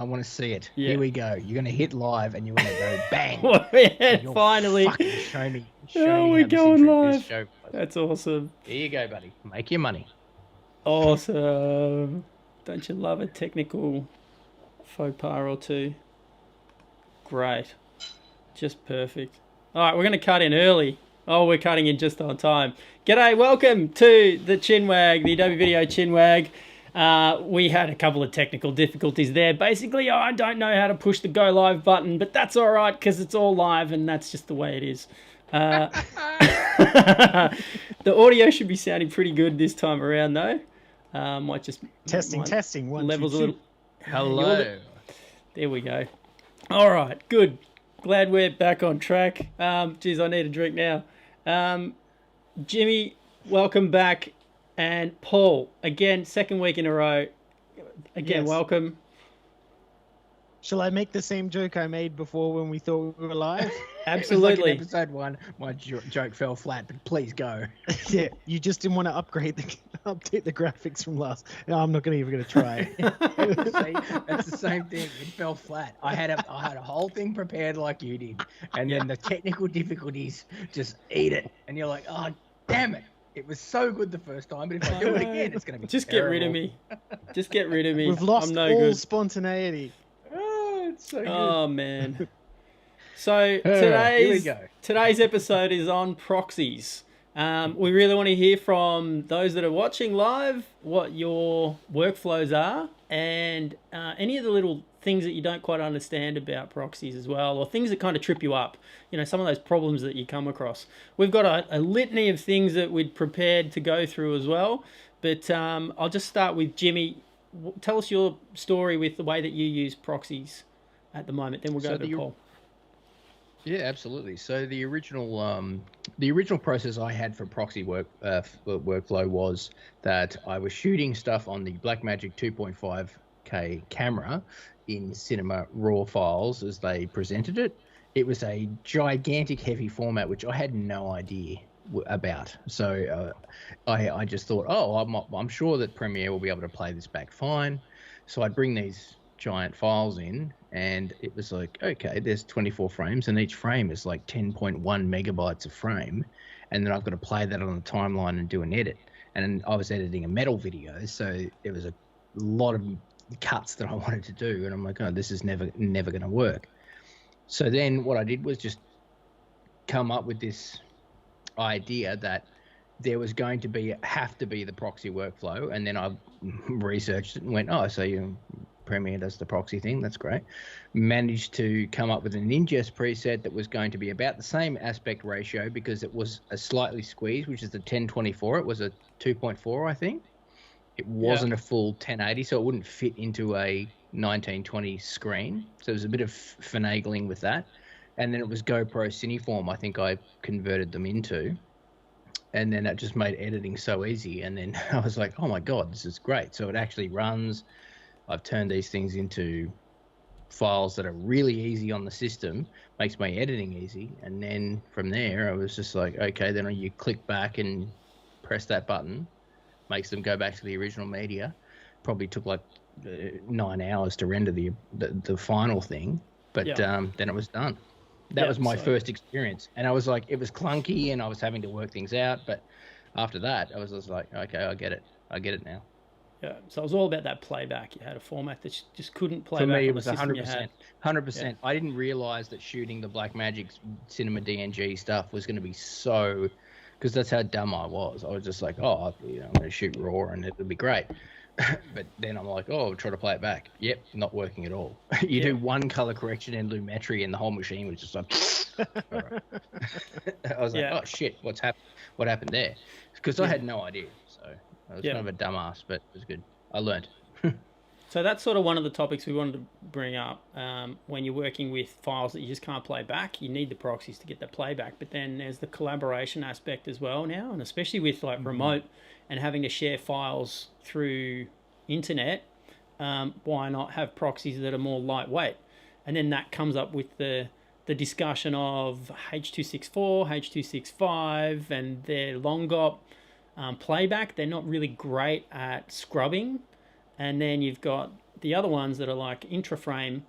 I want to see it. Yeah. Here we go. You're going to hit live and you're going to go bang. Yeah, finally. Fucking show me. Oh, we're how this going intro, this live. show was. That's awesome. Here you go, buddy. Make your money. Awesome. Don't you love a technical faux pas or two? Great. Just perfect. All right, we're going to cut in early. Oh, we're cutting in just on time. G'day, welcome to the CHiNWAG, the Adobe Video CHiNWAG. We had a couple of technical difficulties there. Basically, I don't know how to push the go live button, but that's all right because it's all live and that's just the way it is. The audio should be sounding pretty good this time around, though. Might just testing. One, levels two, a little. Hello. There we go. All right, good. Glad we're back on track. Geez, I need a drink now. Jimmy, welcome back. And Paul, again, second week in a row. Again, Yes. welcome. Shall I make the same joke I made before when we thought we were live? Absolutely. It was like in episode 1, my joke fell flat, but please go. Yeah, you just didn't want to update the graphics from last. No, I'm not even going to try. See, that's the same thing. It fell flat. I had a whole thing prepared like you did, and then the technical difficulties just eat it, and you're like, oh, damn it. It was so good the first time, but if I do it again, it's going to be Just terrible. get rid of me. Just get rid of me. We've lost I'm no all good. spontaneity. Oh, it's so good. Oh, man. So here we go. today's episode is on proxies. We really want to hear from those that are watching live what your workflows are and any of the little things that you don't quite understand about proxies as well, or things that kind of trip you up. You know, some of those problems that you come across. We've got a litany of things that we'd prepared to go through as well, but I'll just start with Jimmy. Tell us your story with the way that you use proxies at the moment. Then we'll go to Paul. Yeah, absolutely. So the original process I had for proxy workflow was that I was shooting stuff on the Blackmagic 2.5K camera in Cinema RAW files as they presented it. It was a gigantic, heavy format which I had no idea about. So I just thought, oh, I'm sure that Premiere will be able to play this back fine. So I'd bring these giant files in, and it was like, okay, there's 24 frames, and each frame is like 10.1 megabytes a frame, and then I've got to play that on the timeline and do an edit. And I was editing a metal video, so there was a lot of cuts that I wanted to do, and I'm like, oh, this is never going to work. So then what I did was just come up with this idea that there was going to have to be the proxy workflow, and then I researched it and went, oh, so Premiere does the proxy thing, that's great. Managed to come up with an ingest preset that was going to be about the same aspect ratio because it was a slightly squeezed, which is the 1024. It was a 2.4, I think. It wasn't a full 1080, so it wouldn't fit into a 1920 screen. So there was a bit of finagling with that. And then it was GoPro Cineform, I think I converted them into. And then that just made editing so easy. And then I was like, oh my God, this is great. So it actually runs. I've turned these things into files that are really easy on the system, makes my editing easy. And then from there, I was just like, okay, then you click back and press that button, makes them go back to the original media. Probably took like 9 hours to render the final thing, but then it was done. That was my first experience. And I was like, it was clunky and I was having to work things out. But after that, I was just like, okay, I get it. I get it now. Yeah, so it was all about that playback. You had a format that just couldn't play For back. me, it on was the system 100%. 100%. Yeah. I didn't realize that shooting the Blackmagic Cinema DNG stuff was going to be so, because that's how dumb I was. I was just like, oh, I'm going to shoot RAW and it'll be great. But then I'm like, oh, I'll try to play it back. Yep, not working at all. You do one color correction in Lumetri and the whole machine was just like, all right. I was like, oh shit, what happened there? Because I had no idea. So I was kind of a dumbass, but it was good. I learned. So that's sort of one of the topics we wanted to bring up. When you're working with files that you just can't play back, you need the proxies to get the playback. But then there's the collaboration aspect as well now, and especially with like remote and having to share files through internet. Why not have proxies that are more lightweight? And then that comes up with the discussion of H.264, H.265, and their long GOP playback. They're not really great at scrubbing. And then you've got the other ones that are like intra-frame,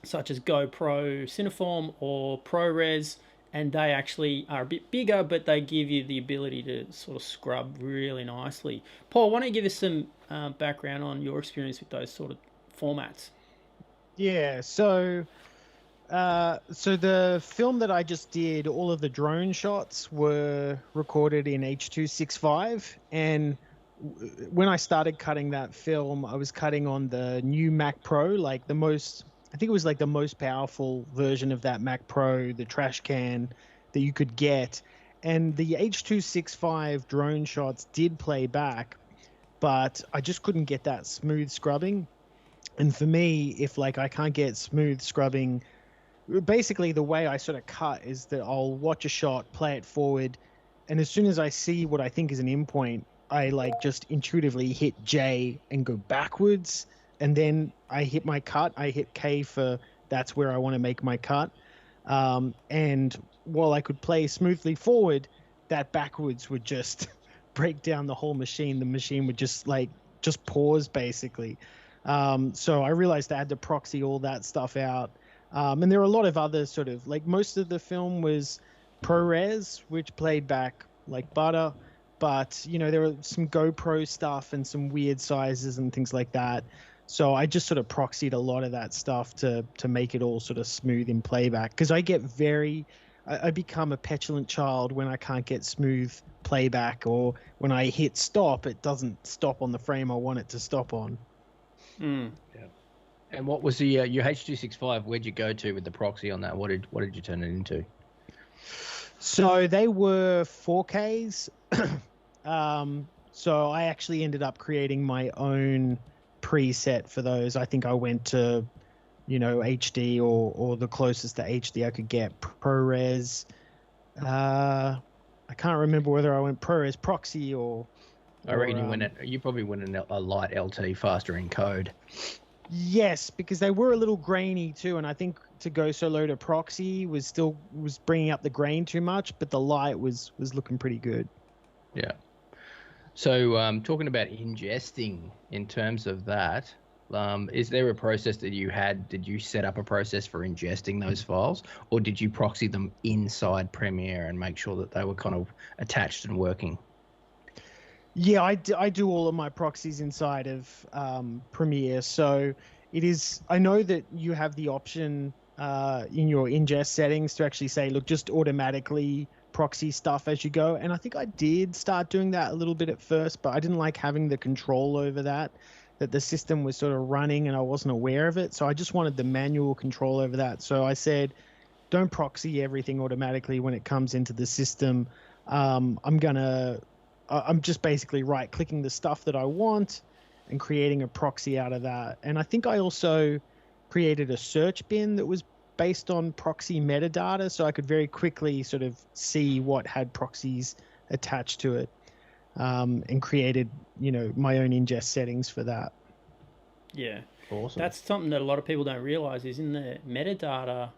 such as GoPro Cineform or ProRes, and they actually are a bit bigger, but they give you the ability to sort of scrub really nicely. Paul, why don't you give us some background on your experience with those sort of formats? Yeah, so the film that I just did, all of the drone shots were recorded in H.265, and when I started cutting that film, I was cutting on the new Mac Pro, like I think it was like the most powerful version of that Mac Pro, the trash can that you could get. And the H.265 drone shots did play back, but I just couldn't get that smooth scrubbing. And for me, if like I can't get smooth scrubbing, basically the way I sort of cut is that I'll watch a shot, play it forward, and as soon as I see what I think is an in point, I like just intuitively hit J and go backwards, and then I hit my cut. I hit K for that's where I want to make my cut. And while I could play smoothly forward, that backwards would just break down the whole machine. The machine would just pause basically. So I realized I had to proxy all that stuff out. And there are a lot of other sort of like most of the film was ProRes, which played back like butter. But, you know, there were some GoPro stuff and some weird sizes and things like that. So I just sort of proxied a lot of that stuff to make it all sort of smooth in playback. Because I become a petulant child when I can't get smooth playback, or when I hit stop, it doesn't stop on the frame I want it to stop on. Mm. Yeah. And what was the your H.265? Where'd you go to with the proxy on that? What did you turn it into? So they were 4Ks. So I actually ended up creating my own preset for those. I think I went to, you know, HD or the closest to HD I could get, ProRes. I can't remember whether I went ProRes Proxy or I reckon you probably went a light LT faster encode. Yes, because they were a little grainy too, and I think to go so low to proxy was bringing up the grain too much, but the light was looking pretty good. Yeah. So talking about ingesting in terms of that, is there a process that you had? Did you set up a process for ingesting those files, or did you proxy them inside Premiere and make sure that they were kind of attached and working? Yeah, I do all of my proxies inside of Premiere. So I know that you have the option in your ingest settings to actually say, look, just automatically proxy stuff as you go. And I think I did start doing that a little bit at first, but I didn't like having the control over that the system was sort of running and I wasn't aware of it. So I just wanted the manual control over that. So I said, don't proxy everything automatically when it comes into the system. I'm just basically right-clicking the stuff that I want and creating a proxy out of that. And I think I also created a search bin that was based on proxy metadata, so I could very quickly sort of see what had proxies attached to it, and created, you know, my own ingest settings for that. Yeah. Awesome. That's something that a lot of people don't realize is in the metadata,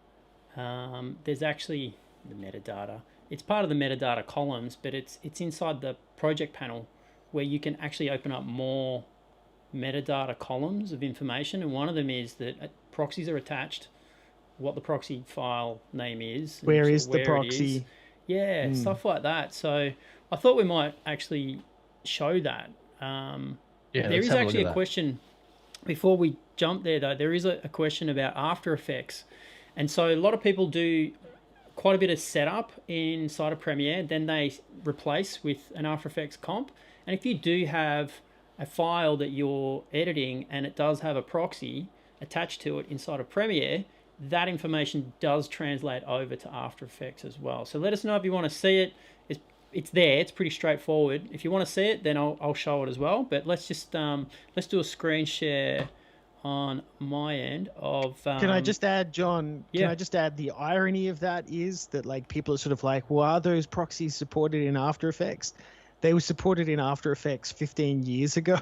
there's actually the metadata. It's part of the metadata columns, but it's inside the project panel where you can actually open up more metadata columns of information. And one of them is that proxies are attached, what the proxy file name is. Where is the proxy? Yeah, stuff like that. So I thought we might actually show that. There is actually a question, before we jump there though, there is a question about After Effects. And so a lot of people do quite a bit of setup inside of Premiere, then they replace with an After Effects comp. And if you do have a file that you're editing and it does have a proxy attached to it inside of Premiere, that information does translate over to After Effects as well. So let us know if you want to see it. It's there. It's pretty straightforward. If you want to see it, then I'll show it as well. But let's just let's do a screen share on my end of can I just add, John, can I just add the irony of that is that like people are sort of like, well, are those proxies supported in After Effects? They were supported in After Effects 15 years ago,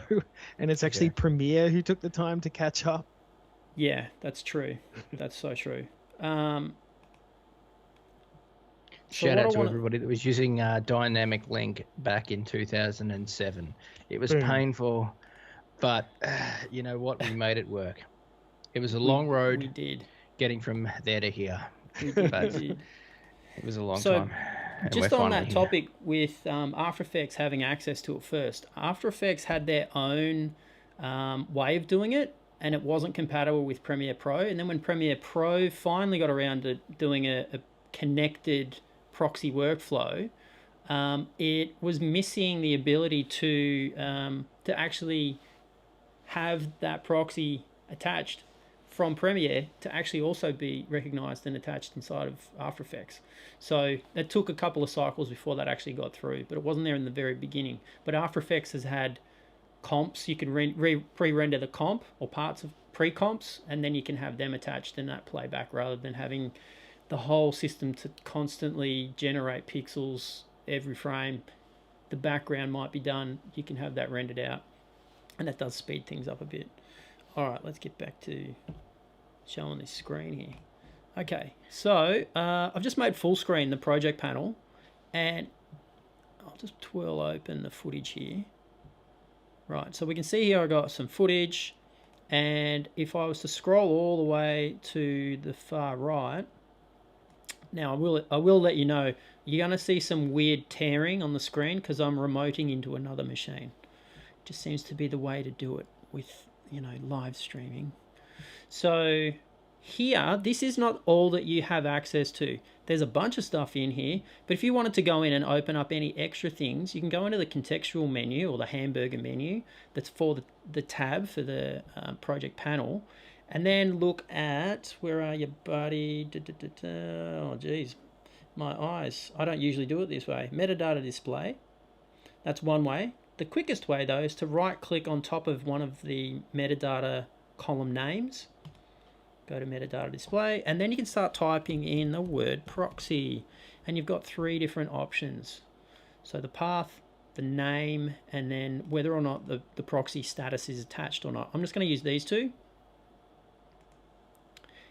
and it's actually Premiere who took the time to catch up. Yeah, that's true. That's so true. Shout out to everybody that was using Dynamic Link back in 2007. It was painful. But you know what? We made it work. It was a long road. We did. Getting from there to here. We did. It was a long So, time. And just we're on finally that here. topic with After Effects having access to it first, After Effects had their own way of doing it, and it wasn't compatible with Premiere Pro. And then when Premiere Pro finally got around to doing a connected proxy workflow, it was missing the ability to actually have that proxy attached from Premiere to actually also be recognized and attached inside of After Effects. So it took a couple of cycles before that actually got through, but it wasn't there in the very beginning. But After Effects has had comps. You can pre-render the comp or parts of pre-comps, and then you can have them attached in that playback rather than having the whole system to constantly generate pixels every frame. The background might be done. You can have that rendered out, and that does speed things up a bit. All right, let's get back to showing this screen here. Okay, so I've just made full screen the project panel, and I'll just twirl open the footage here. Right, so we can see here I got some footage, and if I was to scroll all the way to the far right, now I will let you know, you're going to see some weird tearing on the screen because I'm remoting into another machine. Just seems to be the way to do it with, you know, live streaming. So here, this is not all that you have access to. There's a bunch of stuff in here, but if you wanted to go in and open up any extra things, you can go into the contextual menu or the hamburger menu that's for the tab for the project panel, and then look at, where are you, buddy? Oh, geez, my eyes. I don't usually do it this way. Metadata display. That's one way. The quickest way, though, is to right-click on top of one of the metadata column names. Go to metadata display, and then you can start typing in the word proxy, and you've got 3 different options. So the path, the name, and then whether or not the proxy status is attached or not. I'm just going to use these 2.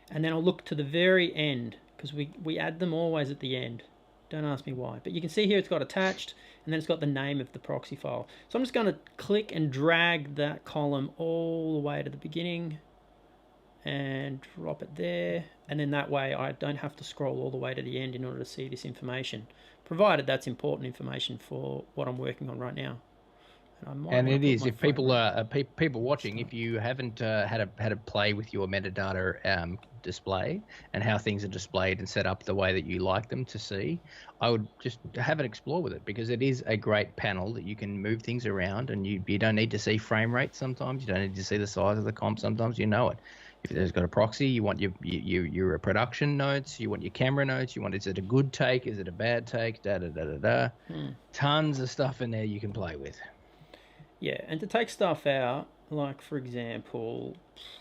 And then I'll look to the very end, because we add them always at the end. Don't ask me why. But you can see here it's got attached, and then it's got the name of the proxy file. So I'm just going to click and drag that column all the way to the beginning, and drop it there, and then that way I don't have to scroll all the way to the end in order to see this information, provided that's important information for what I'm working on right now. And it is, if people are people watching, if you haven't had a play with your metadata display and how things are displayed and set up the way that you like them to see, I would just have an explore with it, because it is a great panel that you can move things around, and you don't need to see frame rate sometimes, you don't need to see the size of the comp sometimes, you know it. If there's got a proxy, you want your production notes, you want your camera notes, you want, is it a good take, is it a bad take, Tons of stuff in there you can play with. Yeah, and to take stuff out, like for example,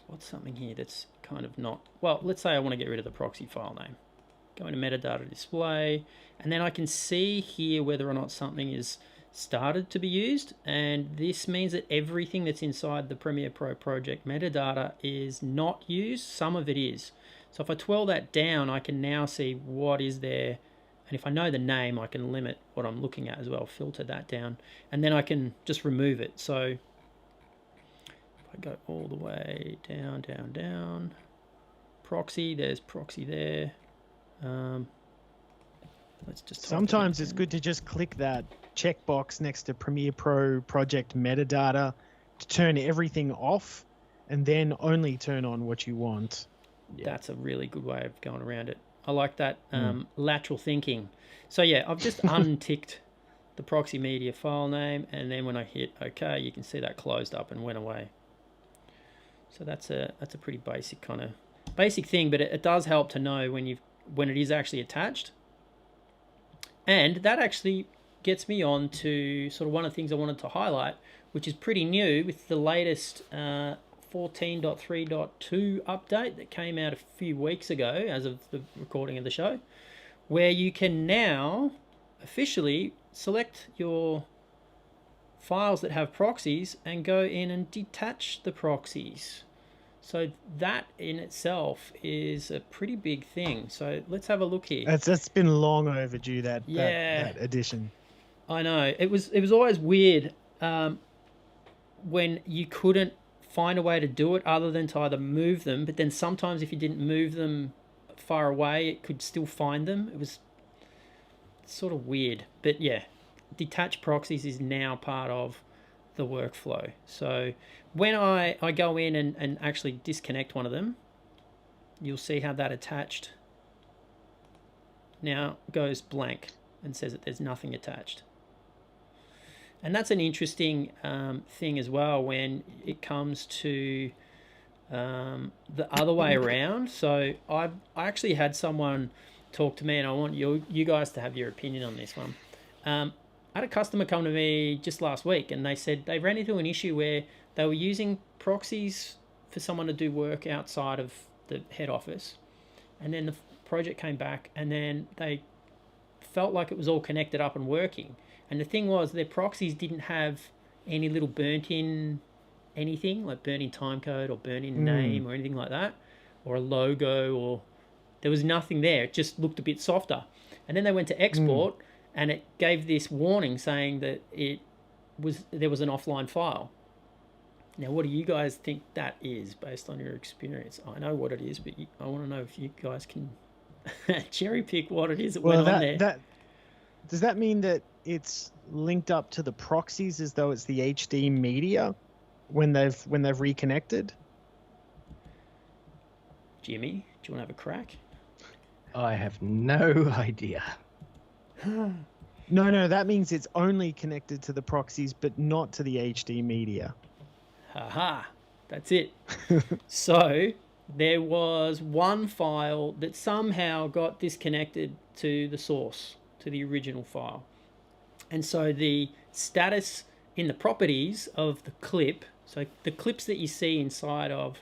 what's something here that's kind of not, well, let's say I want to get rid of the proxy file name. Go into metadata display, and then I can see here whether or not something is started to be used, and this means that everything that's inside the Premiere Pro project metadata is not used. Some of it is. So if I twirl that down, I can now see what is there, and if I know the name, I can limit what I'm looking at as well, filter that down, and then I can just remove it. So if I go all the way down, proxy, there's proxy there. Let's just sometimes it's good to just click that checkbox next to Premiere Pro project metadata to turn everything off, and then only turn on what you want. Yeah. That's a really good way of going around it. I like that lateral thinking. So yeah, I've just unticked the proxy media file name, and then when I hit OK, you can see that closed up and went away. So that's a pretty basic kind of basic thing, but it does help to know when it is actually attached. And that actually gets me on to sort of one of the things I wanted to highlight, which is pretty new with the latest 14.3.2 update that came out a few weeks ago as of the recording of the show, where you can now officially select your files that have proxies and go in and detach the proxies. So that in itself is a pretty big thing. So let's have a look here. That's been long overdue, that addition. I know. It was always weird. when you couldn't find a way to do it other than to either move them, but then sometimes if you didn't move them far away, it could still find them. It was sort of weird. But yeah, detached proxies is now part of the workflow. So when I go in and actually disconnect one of them, you'll see how that attached now goes blank and says that there's nothing attached. And that's an interesting thing as well when it comes to the other way around. So I actually had someone talk to me, and I want you guys to have your opinion on this one. I had a customer come to me just last week, and they said they ran into an issue where they were using proxies for someone to do work outside of the head office, and then the project came back, and then they felt like it was all connected up and working. And the thing was, their proxies didn't have any little burnt-in anything, like burn-in timecode or burn-in name or anything like that, or a logo, or there was nothing there. It just looked a bit softer. And then they went to export, and it gave this warning saying that there was an offline file. Now, what do you guys think that is based on your experience? I know what it is, but I want to know if you guys can cherry pick what it is that went on there. Does that mean that it's linked up to the proxies as though it's the HD media when they've reconnected? Jimmy, do you want to have a crack? I have no idea. No, that means it's only connected to the proxies, but not to the HD media. Haha, that's it. So there was one file that somehow got disconnected to the source, to the original file. And so the status in the properties of the clip, so the clips that you see inside of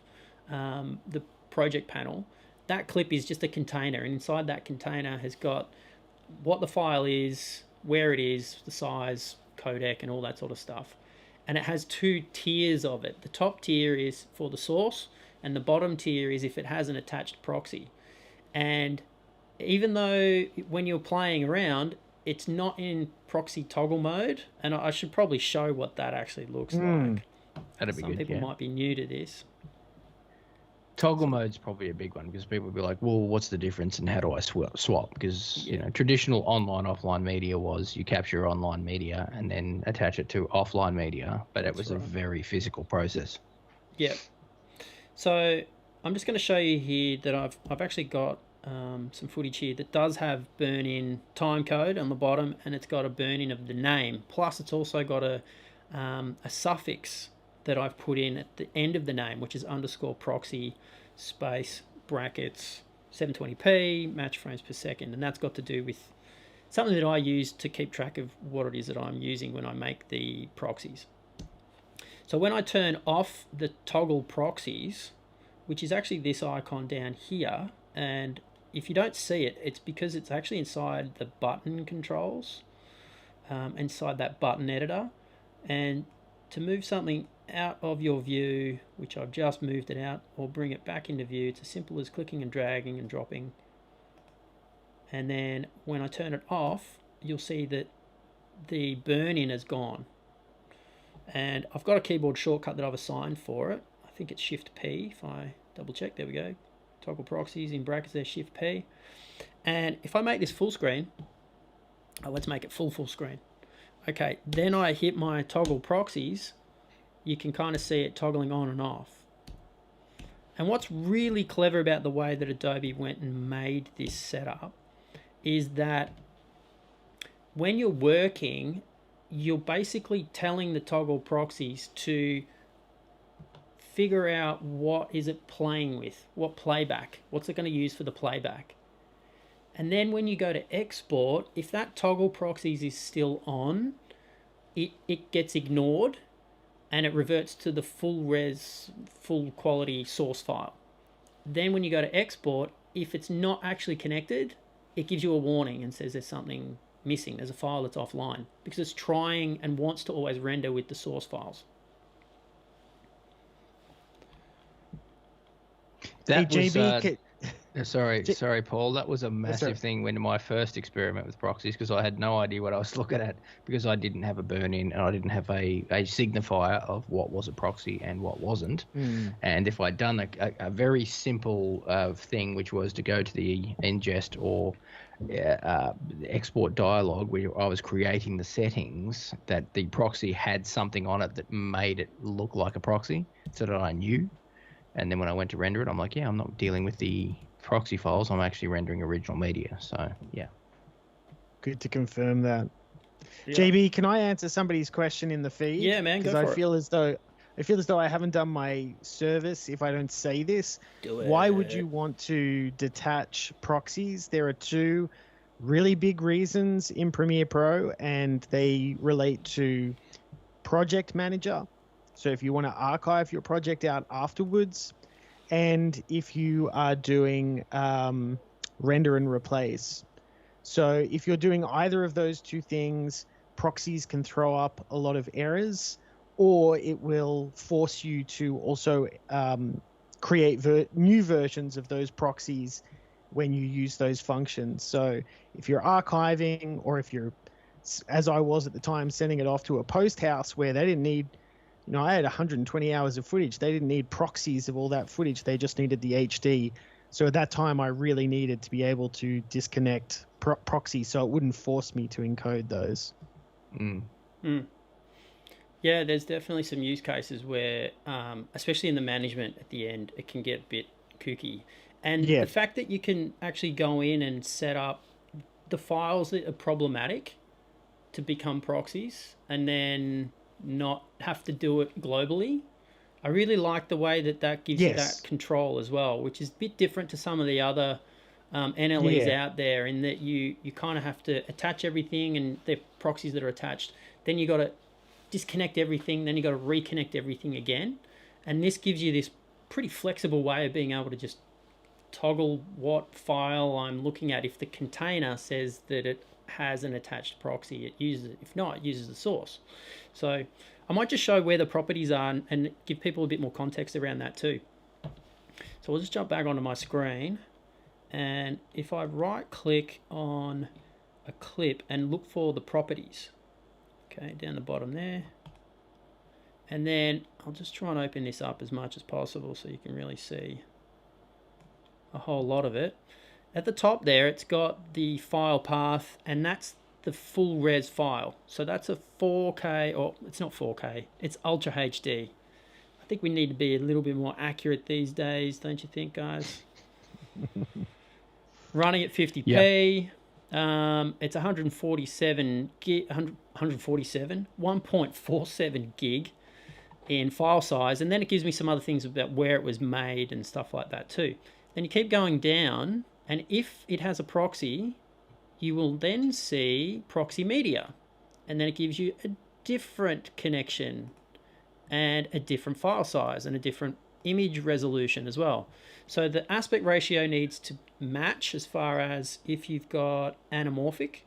the project panel, that clip is just a container, and inside that container has got what the file is, where it is, the size, codec, and all that sort of stuff. And it has two tiers of it. The top tier is for the source, and the bottom tier is if it has an attached proxy. And even though when you're playing around, it's not in proxy toggle mode, and I should probably show what that actually looks like. That'd be good. Some people might be new to this. Toggle mode's probably a big one because people will be like, well, what's the difference and how do I swap? Because, you know, traditional online, offline media was you capture online media and then attach it to offline media, but it was a very physical process. Yeah. So I'm just going to show you here that I've actually got some footage here that does have burn-in time code on the bottom, and it's got a burn-in of the name. Plus, it's also got a suffix that I've put in at the end of the name, which is underscore proxy space brackets 720p match frames per second, and that's got to do with something that I use to keep track of what it is that I'm using when I make the proxies. So when I turn off the toggle proxies, which is actually this icon down here, and if you don't see it, it's because it's actually inside the button controls, inside that button editor. And to move something out of your view, which I've just moved it out, or bring it back into view, it's as simple as clicking and dragging and dropping. And then when I turn it off, you'll see that the burn-in is gone. And I've got a keyboard shortcut that I've assigned for it. I think it's Shift P. If I double check, there we go. Toggle proxies in brackets there, Shift P. And if I make this full screen, let's make it full screen. Okay, then I hit my toggle proxies. You can kind of see it toggling on and off. And what's really clever about the way that Adobe went and made this setup is that when you're working, you're basically telling the toggle proxies to figure out what is it playing with, what playback, what's it going to use for the playback. And then when you go to export, if that toggle proxies is still on, it gets ignored and it reverts to the full res, full quality source file. Then when you go to export, if it's not actually connected, it gives you a warning and says there's something missing, there's a file that's offline, because it's trying and wants to always render with the source files. That hey, was, JB, Sorry, Paul. That was a sorry. massive thing when my first experiment with proxies, because I had no idea what I was looking at, because I didn't have a burn-in and I didn't have a signifier of what was a proxy and what wasn't. And if I'd done a very simple thing, which was to go to the ingest or export dialog, where I was creating the settings, that the proxy had something on it that made it look like a proxy, so that I knew. And then when I went to render it, I'm like, yeah, I'm not dealing with the proxy files. I'm actually rendering original media. So, yeah. Good to confirm that. Yeah. JB, can I answer somebody's question in the feed? Yeah, man, go Because for I it. feel as though I haven't done my service if I don't say this. Do Why would it. you want to detach proxies? There are two really big reasons in Premiere Pro, and they relate to Project Manager. So if you want to archive your project out afterwards, and if you are doing render and replace. So if you're doing either of those two things, proxies can throw up a lot of errors, or it will force you to also create new versions of those proxies when you use those functions. So if you're archiving, or if you're, as I was at the time, sending it off to a post house where they didn't need, I had 120 hours of footage. They didn't need proxies of all that footage. They just needed the HD. So at that time, I really needed to be able to disconnect proxy so it wouldn't force me to encode those. Yeah, there's definitely some use cases where, especially in the management at the end, it can get a bit kooky. And the fact that you can actually go in and set up the files that are problematic to become proxies and then not have to do it globally. I really like the way that gives you that control as well, which is a bit different to some of the other NLEs out there, in that you kind of have to attach everything and the proxies that are attached. Then you got to disconnect everything, then you got to reconnect everything again. And this gives you this pretty flexible way of being able to just toggle what file I'm looking at. If the container says that it has an attached proxy, it uses it. If not, it uses the source. So I might just show where the properties are and give people a bit more context around that too. So we'll just jump back onto my screen, and if I right click on a clip and look for the properties, okay, down the bottom there, and then I'll just try and open this up as much as possible so you can really see a whole lot of it. At the top there, it's got the file path, and that's the full res file. So that's a 4K, or it's not 4K, it's Ultra HD. I think we need to be a little bit more accurate these days, don't you think, guys? Running at 50p. It's 1.47 gig in file size, and then it gives me some other things about where it was made and stuff like that too. Then you keep going down, and if it has a proxy, you will then see proxy media, and then it gives you a different connection and a different file size and a different image resolution as well. So the aspect ratio needs to match as far as if you've got anamorphic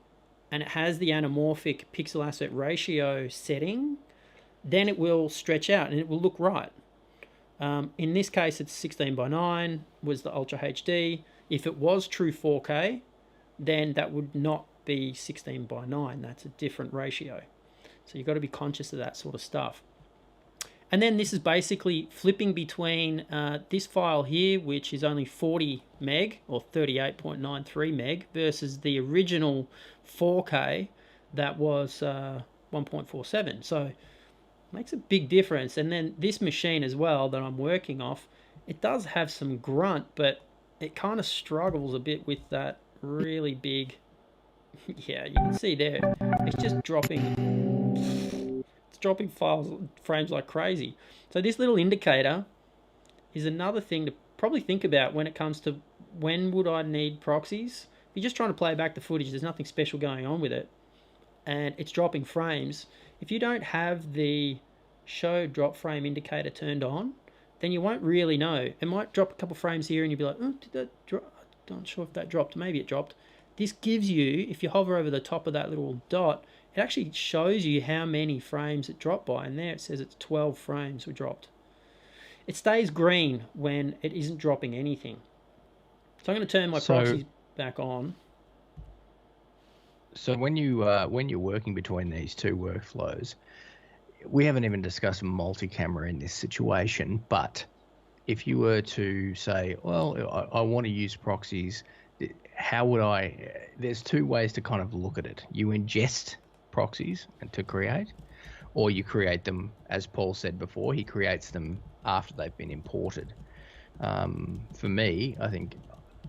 and it has the anamorphic pixel aspect ratio setting, then it will stretch out and it will look right. In this case, it's 16:9 was the Ultra HD. If it was true 4K, then that would not be 16:9. That's a different ratio. So you've got to be conscious of that sort of stuff. And then this is basically flipping between this file here, which is only 40 meg or 38.93 meg, versus the original 4K that was 1.47. So it makes a big difference. And then this machine as well that I'm working off, it does have some grunt, but it kind of struggles a bit with that really big. Yeah, you can see there, it's just dropping frames like crazy. So this little indicator is another thing to probably think about when it comes to when would I need proxies. If you're just trying to play back the footage, there's nothing special going on with it, and it's dropping frames. If you don't have the show drop frame indicator turned on, then you won't really know. It might drop a couple frames here and you'll be like, oh, did that drop? I'm not sure if that dropped. Maybe it dropped. This gives you, if you hover over the top of that little dot, it actually shows you how many frames it dropped by, and there it says it's 12 frames were dropped. It stays green when it isn't dropping anything. So I'm going to turn my proxies back on. So when you're working between these two workflows, we haven't even discussed multi-camera in this situation, but if you were to say, well, I want to use proxies, how would I? There's two ways to kind of look at it. You ingest proxies and to create, or you create them, as Paul said before, he creates them after they've been imported. For me, I think,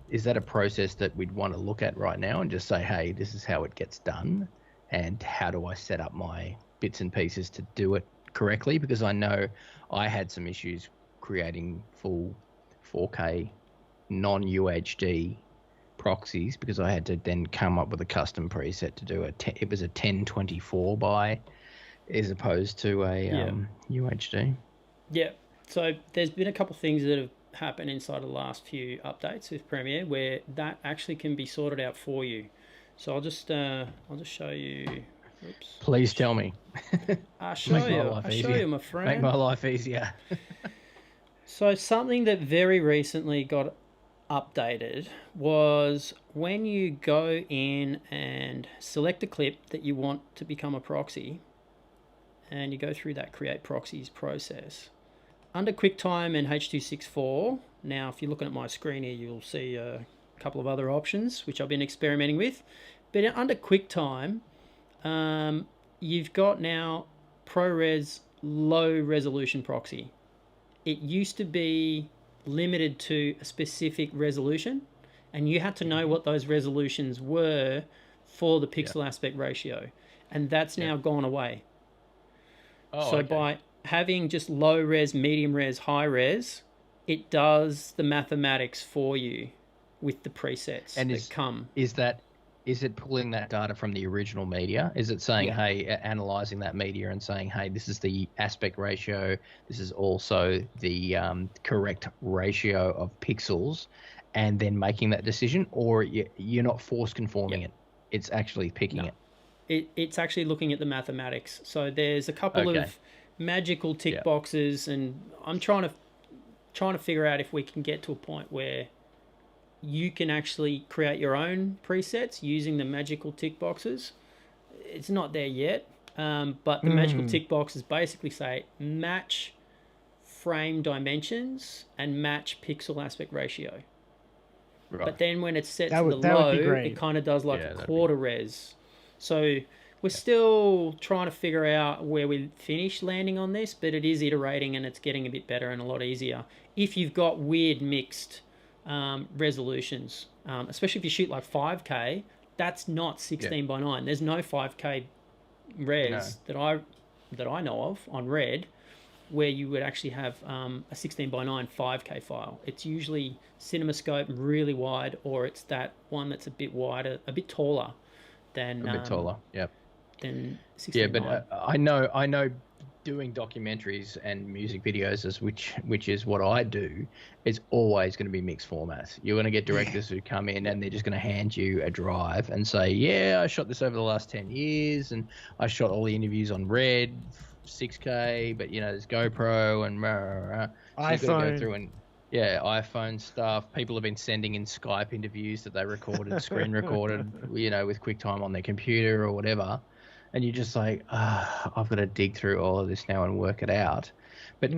is that a process that we'd want to look at right now and just say, hey, this is how it gets done, and how do I set up my bits and pieces to do it correctly? Because I know I had some issues creating full 4K non-UHD proxies because I had to then come up with a custom preset to do it was a 1024 by as opposed to a UHD. Yeah. So there's been a couple of things that have happened inside the last few updates with Premiere where that actually can be sorted out for you. So I'll just show you. Oops. Please tell me. I'll show you, my friend. Make my life easier. So something that very recently got updated was when you go in and select a clip that you want to become a proxy, and you go through that create proxies process. Under QuickTime and H.264, now if you're looking at my screen here, you'll see a couple of other options which I've been experimenting with. But under QuickTime, you've got now ProRes low resolution proxy. It used to be limited to a specific resolution, and you had to know what those resolutions were for the pixel aspect ratio, and that's now gone away. So by having just low res, medium res, high res, it does the mathematics for you with the presets and that come. Is it pulling that data from the original media? Is it saying, hey, analyzing that media and saying, hey, this is the aspect ratio, this is also the correct ratio of pixels, and then making that decision? Or you're not force conforming it? It's actually picking it? It's actually looking at the mathematics. So there's a couple of magical tick boxes, and I'm trying to figure out if we can get to a point where you can actually create your own presets using the magical tick boxes. It's not there yet, but the magical tick boxes basically say match frame dimensions and match pixel aspect ratio. Right. But then when it's set to the low, it kind of does like a quarter res. So we're still trying to figure out where we finish landing on this, but it is iterating and it's getting a bit better and a lot easier. If you've got weird mixed resolutions, especially if you shoot like 5K, that's not 16 by 9. There's no 5K res that I know of on Red where you would actually have a 16 by 9 5K file. It's usually CinemaScope really wide, or it's that one that's a bit wider, a bit taller than a bit taller. Than 16 by 9. Yeah, but I know. Doing documentaries and music videos, which is what I do, it's always going to be mixed formats. You're going to get directors who come in and they're just going to hand you a drive and say, yeah, I shot this over the last 10 years and I shot all the interviews on Red 6K, but there's GoPro and iPhone. Go through and iPhone stuff. People have been sending in Skype interviews that they recorded, screen recorded, with QuickTime on their computer or whatever. And you're just like, I've got to dig through all of this now and work it out. But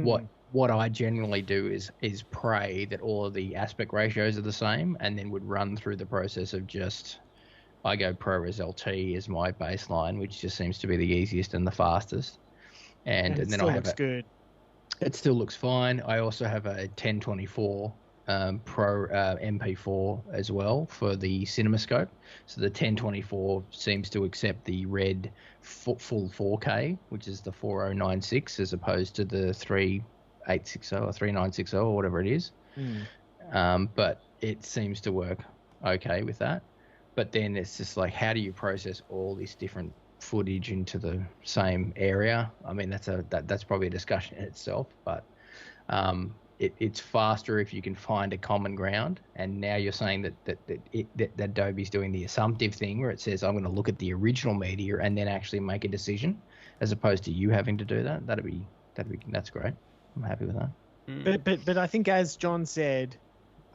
what I generally do is pray that all of the aspect ratios are the same, and then would run through the process of I go ProRes LT as my baseline, which just seems to be the easiest and the fastest. And then still I have looks good. It still looks fine. I also have a 1024 Pro MP4 as well for the CinemaScope. So the 1024 seems to accept the Red full 4K, which is the 4096, as opposed to the 3860 or 3960 or whatever it is. But it seems to work okay with that. But then it's just like, how do you process all this different footage into the same area? I mean, that's probably a discussion in itself, but it's faster if you can find a common ground. And now you're saying that Adobe's doing the assumptive thing where it says, I'm going to look at the original media and then actually make a decision, as opposed to you having to do that. That's great. I'm happy with that. But I think, as John said,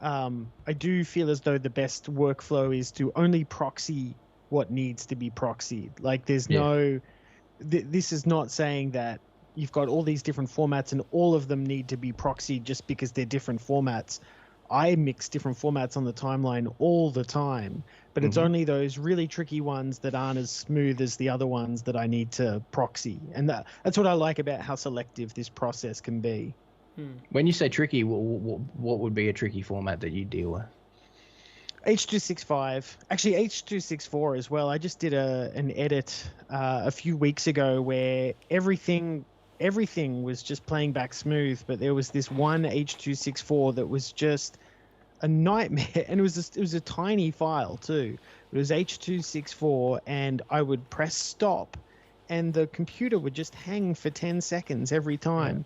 I do feel as though the best workflow is to only proxy what needs to be proxied. Like there's no, this is not saying that you've got all these different formats and all of them need to be proxied just because they're different formats. I mix different formats on the timeline all the time, but it's only those really tricky ones that aren't as smooth as the other ones that I need to proxy. And that's what I like about how selective this process can be. When you say tricky, what would be a tricky format that you deal with? H.265, actually H.264 as well. I just did an edit a few weeks ago where everything was just playing back smooth, but there was this one H.264 that was just a nightmare, and it was a tiny file too. It was H.264, and I would press stop, and the computer would just hang for 10 seconds every time.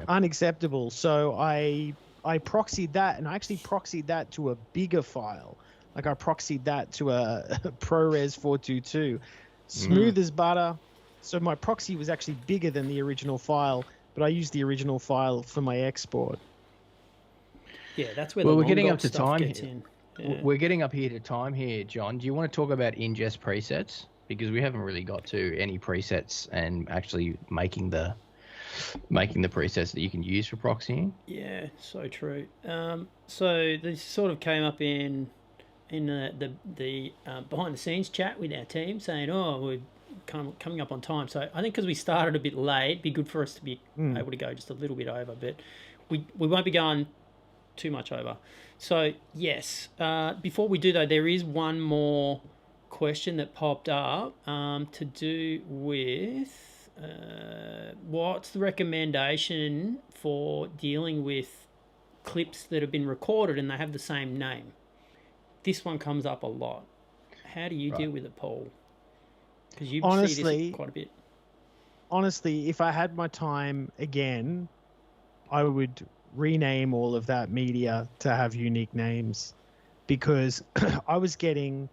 Unacceptable. So I proxied that, and I actually proxied that to a bigger file. Like I proxied that to a ProRes 422, smooth as butter. So my proxy was actually bigger than the original file, but I used the original file for my export. Yeah, that's where we're getting up to time gets here. in. Yeah. We're getting up here to time here, John. Do you want to talk about ingest presets? Because we haven't really got to any presets and actually making the presets that you can use for proxying. Yeah, so true. So this sort of came up in the behind the scenes chat with our team, saying, "Oh, we're coming up on time." So I think because we started a bit late, it'd be good for us to be able to go just a little bit over, but we won't be going too much over. So yes, before we do though, there is one more question that popped up to do with. What's the recommendation for dealing with clips that have been recorded and they have the same name? This one comes up a lot. How do you deal with it, Paul? Because you see this quite a bit. Honestly, if I had my time again, I would rename all of that media to have unique names, because I was getting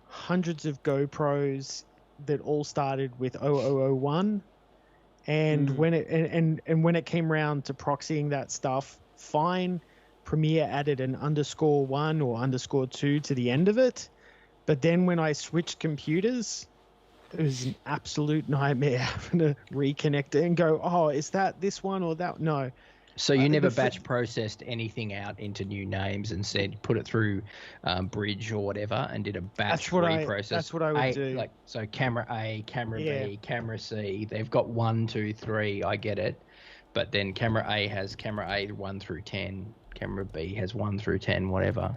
hundreds of GoPros that all started with 0001, and when it and when it came around to proxying that stuff, fine, Premiere added an _1 or _2 to the end of it, but then when I switched computers, it was an absolute nightmare having to reconnect it and go, oh, is that this one or that? No. So you never batch processed anything out into new names and said put it through Bridge or whatever and did a batch reprocess. That's what I would do. Like, so camera A, camera B, camera C. They've got 1, 2, 3. I get it, but then camera A has camera A 1 through 10. Camera B has 1 through 10. Whatever.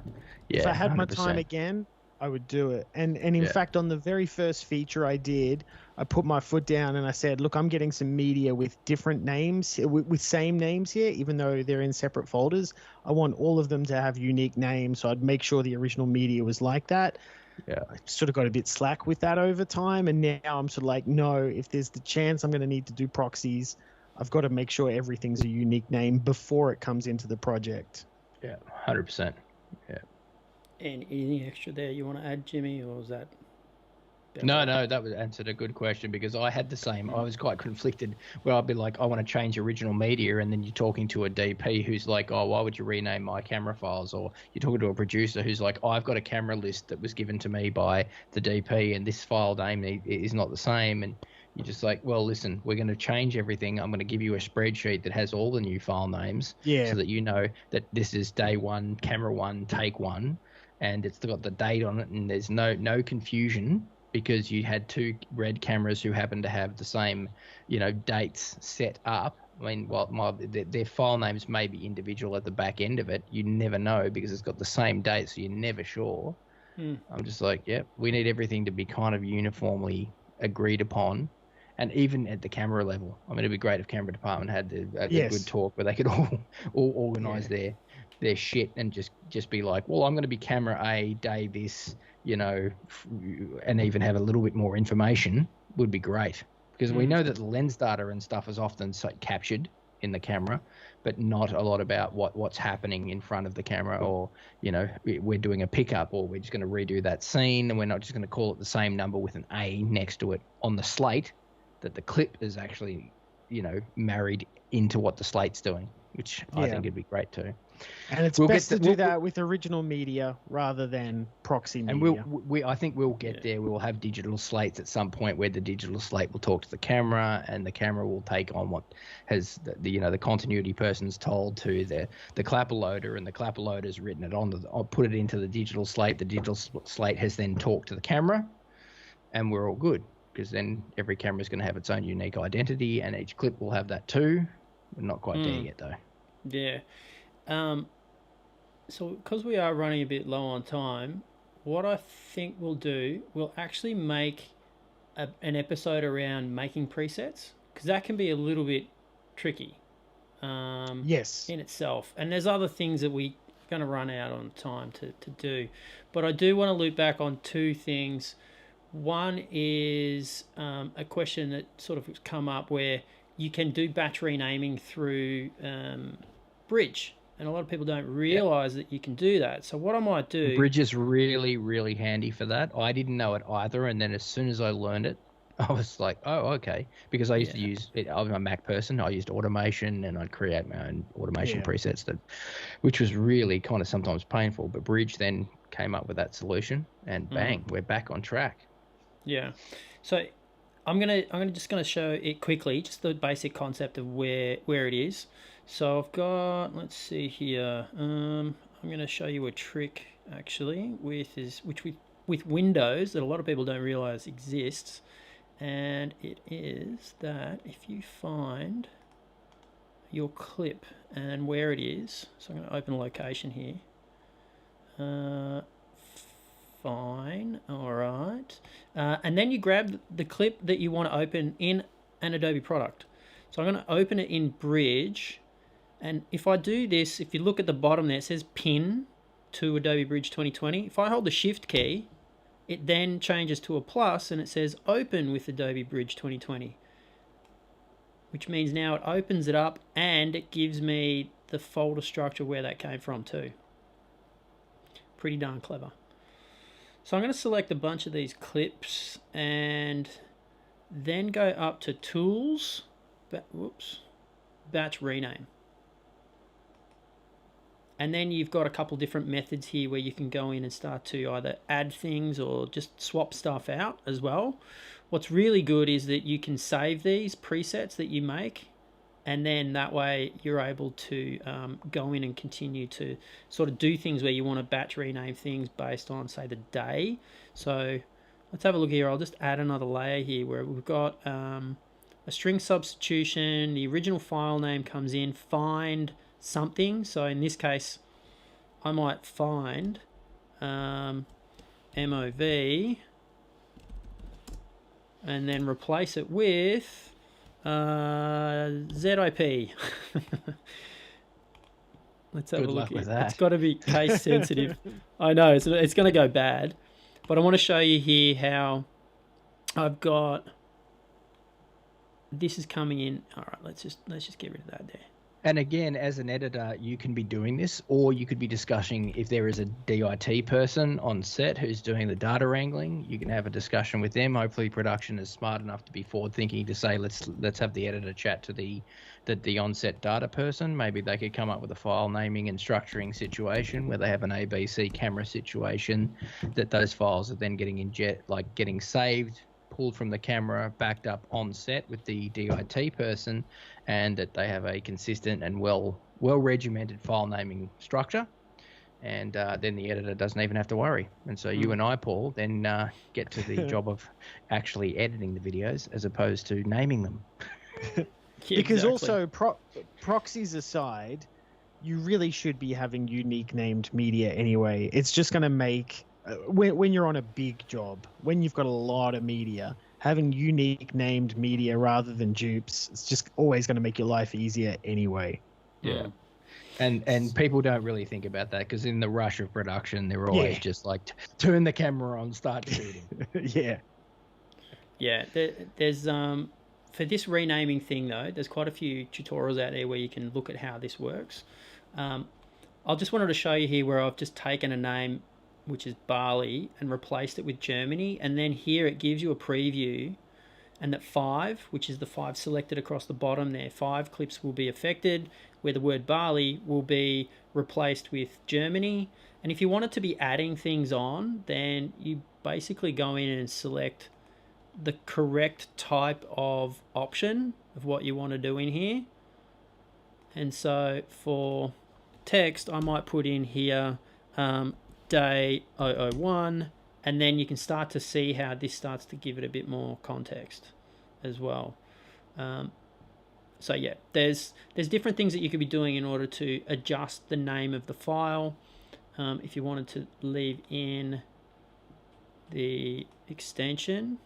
Yeah. If I had 100%. my time again, I would do it. And in fact, on the very first feature I did, I put my foot down and I said, look, I'm getting some media with different names, with same names here, even though they're in separate folders. I want all of them to have unique names, so I'd make sure the original media was like that. Yeah. I sort of got a bit slack with that over time, and now I'm sort of like, no, if there's the chance I'm going to need to do proxies, I've got to make sure everything's a unique name before it comes into the project. Yeah, 100%. Yeah. And anything extra there you want to add, Jimmy, or was that... No, that was answered a good question, because I had the same. I was quite conflicted where I'd be like, I want to change original media, and then you're talking to a DP who's like, oh, why would you rename my camera files? Or you're talking to a producer who's like, oh, I've got a camera list that was given to me by the DP, and this file name is not the same. And you're just like, well, listen, we're going to change everything. I'm going to give you a spreadsheet that has all the new file names, so that you know that this is day 1, camera 1, take 1, and it's got the date on it, and there's no confusion. Because you had 2 red cameras who happen to have the same, dates set up. I mean, their file names may be individual at the back end of it. You never know because it's got the same date, so you're never sure. I'm just like, we need everything to be kind of uniformly agreed upon. And even at the camera level, I mean, it'd be great if camera department had a good talk where they could all organise their shit and just be like, well, I'm going to be camera A, day this, and even have a little bit more information would be great, because we know that the lens data and stuff is often captured in the camera, but not a lot about what's happening in front of the camera, or we're doing a pickup, or we're just going to redo that scene, and we're not just going to call it the same number with an A next to it on the slate, that the clip is actually married into what the slate's doing, which I think would be great too. And it's best to do that with original media rather than proxy media. And I think we'll get there. We will have digital slates at some point where the digital slate will talk to the camera, and the camera will take on what has the continuity person's told to the clapper loader, and the clapper loader's written it on. I'll put it into the digital slate. The digital slate has then talked to the camera, and we're all good, because then every camera is going to have its own unique identity, and each clip will have that too. We're not quite there yet, though. Yeah. So because we are running a bit low on time, what I think we'll do, we'll actually make an episode around making presets, because that can be a little bit tricky. Yes. In itself. And there's other things that we're going to run out on time to do. But I do want to loop back on two things. One is a question that sort of has come up where you can do batch renaming through Bridge. And a lot of people don't realize that you can do that. So what I might do... Bridge is really, really handy for that. I didn't know it either. And then as soon as I learned it, I was like, oh, okay. Because I used to use it. I'm a Mac person. I used automation, and I'd create my own automation presets, which was really kind of sometimes painful. But Bridge then came up with that solution, and bang, we're back on track. Yeah. So I'm just gonna show it quickly, just the basic concept of where it is. So I've got, let's see here. I'm gonna show you a trick actually with Windows that a lot of people don't realize exists, and it is that if you find your clip and where it is. So I'm gonna open location here. Fine, all right. And then you grab the clip that you want to open in an Adobe product. So I'm going to open it in Bridge. And if I do this, if you look at the bottom there, it says pin to Adobe Bridge 2020. If I hold the Shift key, it then changes to a plus and it says open with Adobe Bridge 2020. Which means now it opens it up and it gives me the folder structure where that came from too. Pretty darn clever. So I'm going to select a bunch of these clips and then go up to Tools, Batch Rename. And then you've got a couple different methods here where you can go in and start to either add things or just swap stuff out as well. What's really good is that you can save these presets that you make, and then that way you're able to go in and continue to sort of do things where you want to batch rename things based on, say, the day. So let's have a look here. I'll just add another layer here where we've got a string substitution. The original file name comes in, find something. So in this case, I might find MOV and then replace it with ZIP. Let's have a look with that. It's got to be case sensitive. I know it's going to go bad, but I want to show you here how I've got this is coming in. All right, let's just get rid of that there. And again, as an editor, you can be doing this, or you could be discussing if there is a DIT person on set who's doing the data wrangling. You can have a discussion with them. Hopefully, production is smart enough to be forward-thinking to say, let's have the editor chat to the on-set data person. Maybe they could come up with a file naming and structuring situation where they have an ABC camera situation that those files are then getting saved, pulled from the camera, backed up on set with the DIT person, and that they have a consistent and well regimented file naming structure, and then the editor doesn't even have to worry. And so you and I, Paul, then get to the job of actually editing the videos as opposed to naming them. Because also, proxies aside, you really should be having unique named media anyway. It's just going to make when you're on a big job, when you've got a lot of media, having unique named media rather than dupes, it's just always going to make your life easier anyway. Yeah. And people don't really think about that because in the rush of production, they're always just like, turn the camera on, start shooting. Yeah. There's for this renaming thing though, there's quite a few tutorials out there where you can look at how this works. I just wanted to show you here where I've just taken a name which is Barley, and replaced it with Germany. And then here it gives you a preview, and that 5, which is the 5 selected across the bottom there, 5 clips will be affected, where the word Barley will be replaced with Germany. And if you wanted to be adding things on, then you basically go in and select the correct type of option of what you want to do in here. And so for text, I might put in here day 001, and then you can start to see how this starts to give it a bit more context as well. So yeah, there's different things that you could be doing in order to adjust the name of the file. If you wanted to leave in the extension,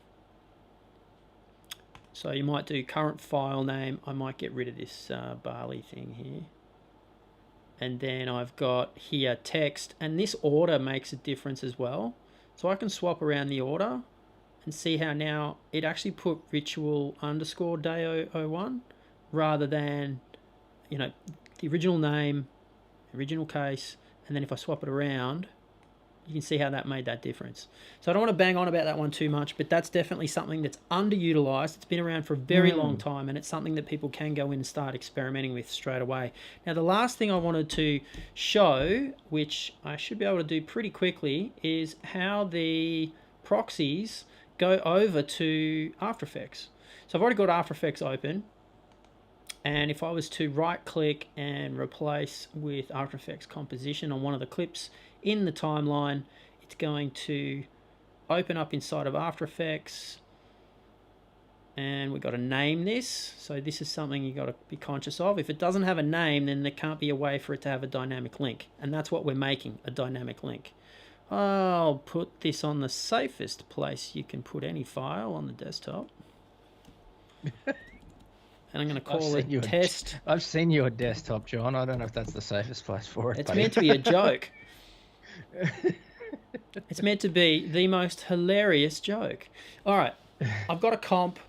so you might do current file name. I might get rid of this Barley thing here. And then I've got here text, and this order makes a difference as well. So I can swap around the order and see how now it actually put ritual underscore day 001 rather than, you know, the original name, original case, and then if I swap it around, you can see how that made that difference. So I don't want to bang on about that one too much, but that's definitely something that's underutilized. It's been around for a very long time, and it's something that people can go in and start experimenting with straight away. Now, the last thing I wanted to show, which I should be able to do pretty quickly, is how the proxies go over to After Effects. So I've already got After Effects open, and if I was to right click and replace with After Effects composition on one of the clips in the timeline, it's going to open up inside of After Effects, and we've got to name this. So this is something you've got to be conscious of. If it doesn't have a name, then there can't be a way for it to have a dynamic link, and that's what we're making, a dynamic link. I'll put this on the safest place you can put any file on the desktop. And I'm going to call it test. I've seen your desktop, John. I don't know if that's the safest place for it. It's meant to be a joke. It's meant to be the most hilarious joke. All right, I've got a comp.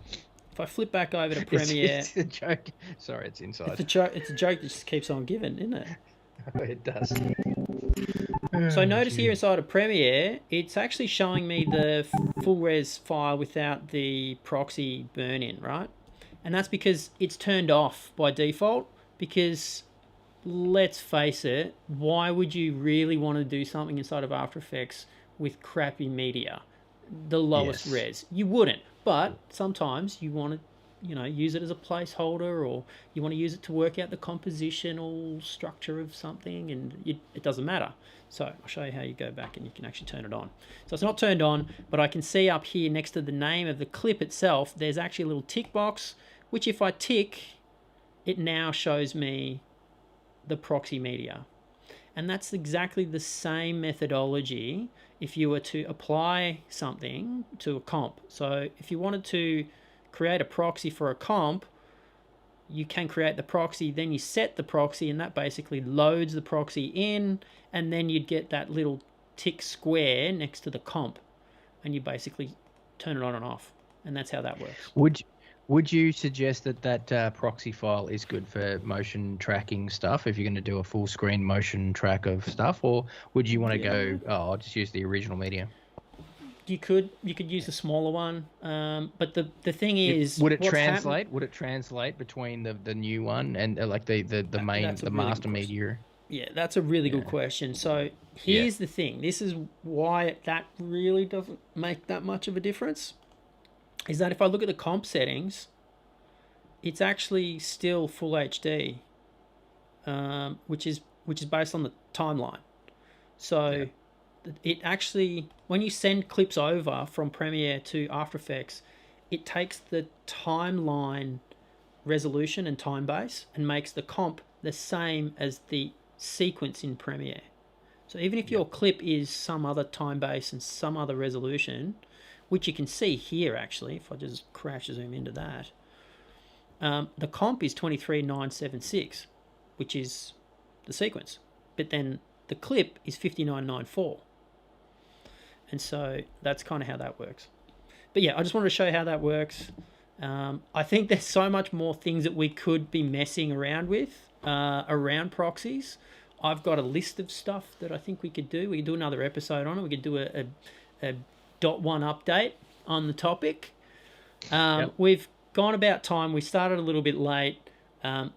If I flip back over to Premiere, it's a joke. Sorry, it's inside. It's a joke. It's a joke that just keeps on giving, isn't it? It does. So notice here inside of Premiere, it's actually showing me the full res file without the proxy burn-in, right? And that's because it's turned off by default, because let's face it, why would you really want to do something inside of After Effects with crappy media, the lowest res? You wouldn't, but sometimes you want to, you know, use it as a placeholder, or you want to use it to work out the compositional structure of something, and it doesn't matter. So I'll show you how you go back and you can actually turn it on. So it's not turned on, but I can see up here next to the name of the clip itself, there's actually a little tick box, which if I tick, it now shows me the proxy media. And that's exactly the same methodology if you were to apply something to a comp. So if you wanted to create a proxy for a comp, you can create the proxy, then you set the proxy, and that basically loads the proxy in, and then you'd get that little tick square next to the comp, and you basically turn it on and off, and that's how that works. Would you suggest that proxy file is good for motion tracking stuff if you're going to do a full screen motion track of stuff, or would you want to go, I'll just use the original media? You could use the smaller one, but the thing is, would it translate? Would it translate between the new one and like the main the master media? Yeah, that's a really good question. So here's the thing. This is why that really doesn't make that much of a difference. Is that if I look at the comp settings, it's actually still full HD, which is based on the timeline. So it actually, when you send clips over from Premiere to After Effects, it takes the timeline resolution and time base and makes the comp the same as the sequence in Premiere. So even if your clip is some other time base and some other resolution, which you can see here actually, if I just crash zoom into that, the comp is 23976, which is the sequence, but then the clip is 5994. And so that's kind of how that works. But yeah, I just wanted to show you how that works. I think there's so much more things that we could be messing around with around proxies. I've got a list of stuff that I think we could do. We could do another episode on it. We could do a .1 update on the topic. We've gone about time. We started a little bit late. I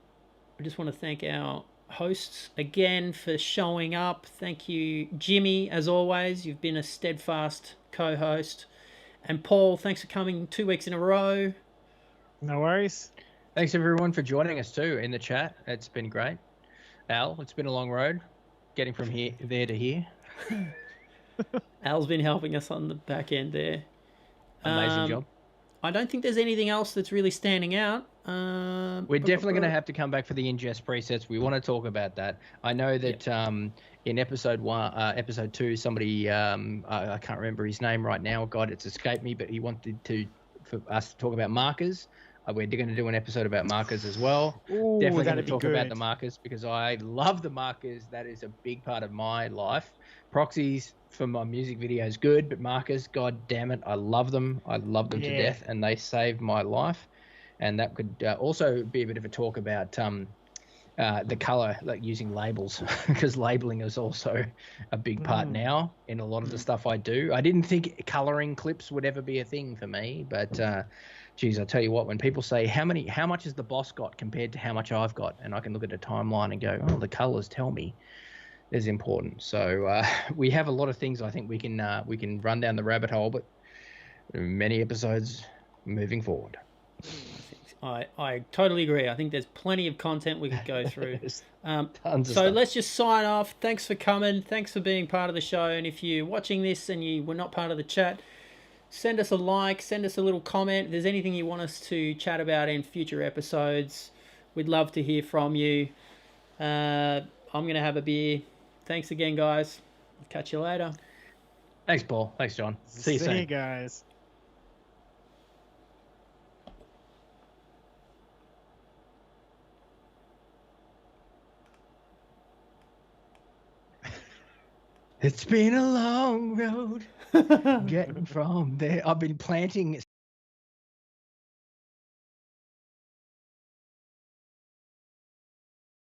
just want to thank our hosts again for showing up. Thank you, Jimmy, as always. You've been a steadfast co-host. And Paul, thanks for coming 2 weeks in a row. No worries. Thanks everyone for joining us too in the chat. It's been great. Al, it's been a long road getting from there to here. Al's been helping us on the back end there. Amazing job. I don't think there's anything else that's really standing out. We're definitely going to have to come back for the ingest presets. We want to talk about that. I know that in episode 2, somebody I can't remember his name right now. God, it's escaped me. But he wanted for us to talk about markers. We're going to do an episode about markers as well. Ooh, definitely going to that'd be talk good. about the markers because I love the markers. That is a big part of my life. Proxies for my music videos good, but markers, god damn it, I love them. I love them to death, and they saved my life. And that could also be a bit of a talk about the color, like using labels, because labeling is also a big part now in a lot of the stuff I do. I didn't think coloring clips would ever be a thing for me, but geez, I tell you what, when people say how much has the boss got compared to how much I've got, and I can look at a timeline and go, oh, the colors tell me, is important. So we have a lot of things I think we can run down the rabbit hole, but many episodes moving forward. I totally agree. I think there's plenty of content we could go through. Tons of So stuff. let's just sign off. Thanks for coming. Thanks for being part of the show. And if you're watching this and you were not part of the chat, send us a like, send us a little comment. If there's anything you want us to chat about in future episodes, we'd love to hear from you. I'm going to have a beer. Thanks again, guys. Catch you later. Thanks, Paul. Thanks, John. See you See soon. you guys. It's been a long road getting from there. I've been planting